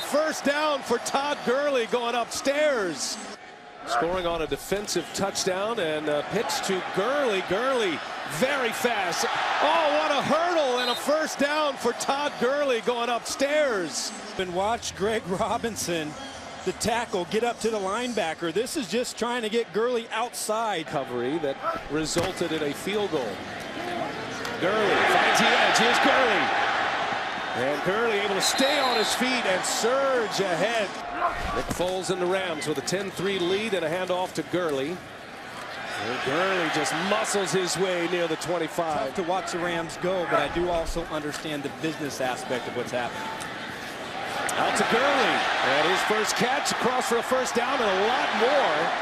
a first down for Todd Gurley going upstairs. Scoring on a defensive touchdown, and a pitch to Gurley. Gurley very fast. Oh, what a hurdle, and a first down for Todd Gurley going upstairs. And watch Greg Robinson, the tackle, get up to the linebacker. This is just trying to get Gurley outside. Recovery that resulted in a field goal. Gurley finds the edge. Here's Gurley. And Gurley able to stay on his feet and surge ahead. Nick Foles and the Rams with a 10-3 lead and a handoff to Gurley. And Gurley just muscles his way near the 25. Tough to watch the Rams go, but I do also understand the business aspect of what's happening. Out to Gurley. And his first catch across for a first down and a lot more.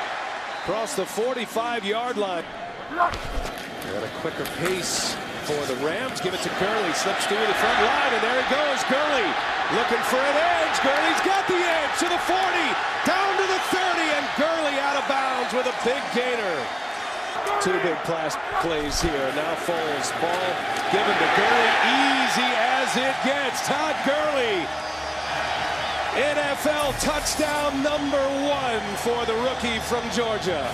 Across the 45-yard line. And a quicker pace for the Rams. Give it to Gurley. Slips through the front line, and there he goes. Gurley looking for an edge. Gurley's got the edge to the 40, down to the 30, and Gurley out of bounds with a big gainer. Two big plays here. Now Foles, ball given to Gurley, easy as it gets. Todd Gurley, NFL touchdown number 1 for the rookie from Georgia.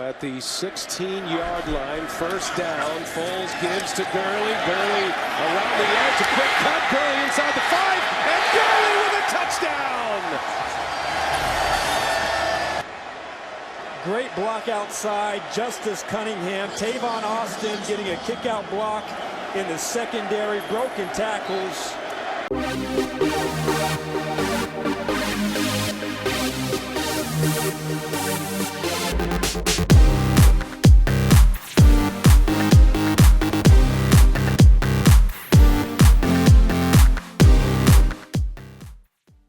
At the 16-yard line, first down. Foles gives to Gurley. Gurley around the edge, a quick cut. Gurley inside the 5, and Gurley with a touchdown. Great block outside. Justice Cunningham. Tavon Austin getting a kick-out block in the secondary. Broken tackles.